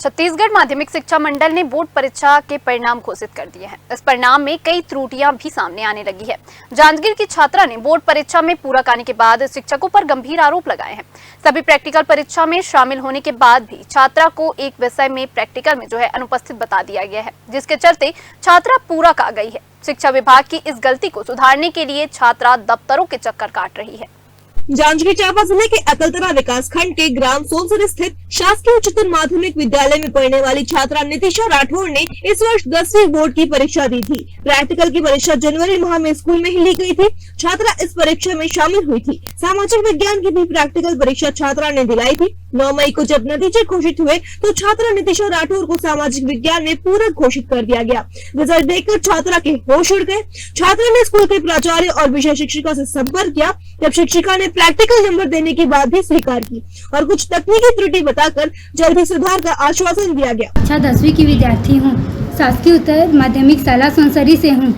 छत्तीसगढ़ माध्यमिक शिक्षा मंडल ने बोर्ड परीक्षा के परिणाम घोषित कर दिए हैं। इस परिणाम में कई त्रुटियां भी सामने आने लगी है। जांजगीर की छात्रा ने बोर्ड परीक्षा में पूरक आने के बाद शिक्षकों पर गंभीर आरोप लगाए हैं। सभी प्रैक्टिकल परीक्षा में शामिल होने के बाद भी छात्रा को एक विषय में प्रैक्टिकल में अनुपस्थित बता दिया गया है, जिसके चलते छात्रा पूरक आ गई है। शिक्षा विभाग की इस गलती को सुधारने के लिए छात्रा दफ्तरों के चक्कर काट रही है। जांजगीर चांपा जिले के अकलतरा विकास खंड के ग्राम सोनसर स्थित शासकीय उच्चतर माध्यमिक विद्यालय में पढ़ने वाली छात्रा नितिशा राठौर ने इस वर्ष 10वीं बोर्ड की परीक्षा दी थी। प्रैक्टिकल की परीक्षा जनवरी माह में स्कूल में ही ली गई थी। छात्रा इस परीक्षा में शामिल हुई थी। सामाजिक विज्ञान की भी प्रैक्टिकल परीक्षा छात्रा ने दिलाई थी। 9 मई को जब नतीजे घोषित हुए तो छात्रा नितिशा राठौर को सामाजिक विज्ञान में पूरक घोषित कर दिया गया। रिजल्ट देखकर छात्रा के होश उड़ गए। छात्रा ने स्कूल के प्राचार्य और विषय शिक्षिका से संपर्क किया, जब शिक्षिका ने प्रैक्टिकल नंबर देने की बात भी स्वीकार की और कुछ तकनीकी त्रुटि बताकर जल्दी सुधार का आश्वासन दिया गया। अच्छा 10वीं की विद्यार्थी हूँ, शासकीय उच्चतर माध्यमिक शाला सोनसरी से हूँ।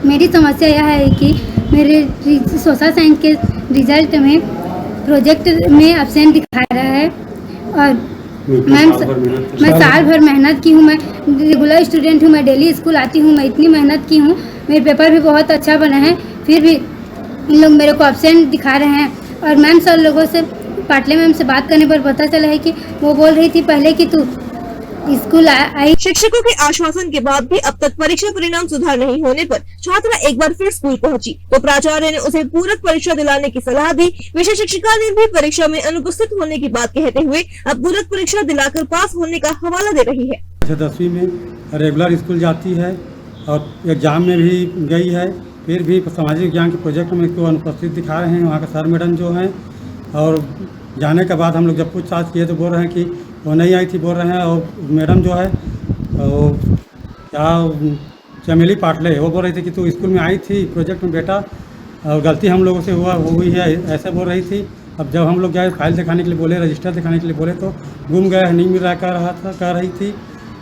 मेरी समस्या यह है कि मेरे सोशल साइंस के रिजल्ट में प्रोजेक्ट में एब्सेंट दिखा रहा है और मैं साल भर मेहनत की हूँ। मैं रेगुलर स्टूडेंट हूँ, मैं डेली स्कूल आती हूँ, मैं इतनी मेहनत की हूँ। मेरे पेपर भी बहुत अच्छा बना है, फिर भी इन लोग मेरे को एब्सेंट दिखा रहे हैं। और मैम सर लोगों से पाटले मैम से बात करने पर पता चला है कि वो बोल रही थी पहले कि तू स्कूल आई। शिक्षकों के आश्वासन के बाद भी अब तक परीक्षा परिणाम सुधार नहीं होने पर छात्रा एक बार फिर स्कूल पहुंची तो प्राचार्य ने उसे पूरक परीक्षा दिलाने की सलाह दी। विषय शिक्षिका ने भी परीक्षा में अनुपस्थित होने की बात कहते हुए अब पूरक परीक्षा दिलाकर पास होने का हवाला दे रही है। 10वीं में रेगुलर स्कूल जाती है और एग्जाम में भी गई है, फिर भी सामाजिक विज्ञान के प्रोजेक्ट में इसको अनुपस्थित दिखा रहे हैं वहाँ का सर मैडम जो हैं। और जाने के बाद हम लोग जब पूछताछ किए तो बोल रहे हैं कि वो नहीं आई थी, बोल रहे हैं। और मैडम जो है वो क्या चमेली पाटले, वो बोल रही थी कि तू स्कूल में आई थी प्रोजेक्ट में बेटा और गलती हम लोगों से हुई है, ऐसे बोल रही थी। अब जब हम लोग गए फाइल दिखाने के लिए बोले, रजिस्टर दिखाने के लिए बोले तो गुम गया, नहीं मिल रहा कह रही थी।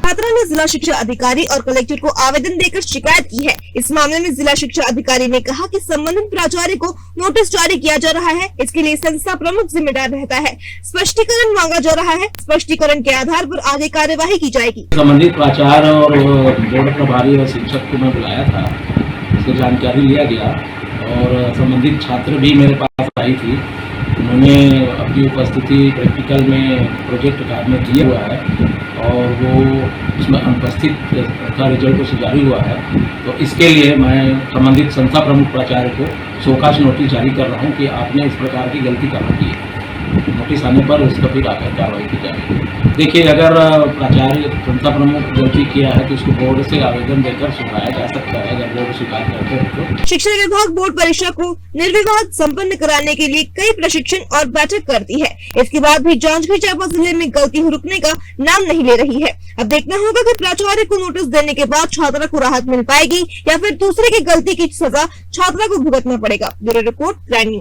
छात्रा ने जिला शिक्षा अधिकारी और कलेक्टर को आवेदन देकर शिकायत की है। इस मामले में जिला शिक्षा अधिकारी ने कहा कि संबंधित प्राचार्य को नोटिस जारी किया जा रहा है। इसके लिए संस्था प्रमुख जिम्मेदार रहता है। स्पष्टीकरण मांगा जा रहा है। स्पष्टीकरण के आधार पर आगे कार्यवाही की जाएगी। संबंधित प्राचार्य और बोर्ड प्रभारी और शिक्षक को मैं बुलाया था, उससे जानकारी लिया गया और संबंधित छात्र भी मेरे पास आई थी। उन्होंने अपनी उपस्थिति प्रैक्टिकल में प्रोजेक्ट कार्ड में दिया हुआ है और वो उसमें अनुपस्थित का रिजल्ट सुजारी हुआ है। तो इसके लिए मैं संबंधित संस्था प्रमुख प्राचार्य को शोकाज नोटिस जारी कर रहा हूँ कि आपने इस प्रकार की गलती कहाँ की है। नोटिस आने पर उसका फिर आकर कार्रवाई की जाएगी। देखिए, अगर प्राचार्य संस्था प्रमुख गलती किया है तो उसको बोर्ड से आवेदन देकर सुधारा जा सकता है। अगर बोर्ड स्वीकार करते हैं तो शिक्षा विभाग बोर्ड परीक्षा को निर्विवाद संपन्न कराने के लिए कई प्रशिक्षण और बैठक करती है। इसके बाद भी जांजगीर चांपा जिले में गलती रुकने का नाम नहीं ले रही है। अब देखना होगा कि प्राचार्य को नोटिस देने के बाद छात्रा को राहत मिल पाएगी या फिर दूसरे की गलती की सजा छात्रा को भुगतना पड़ेगा। Bureau report, crime news.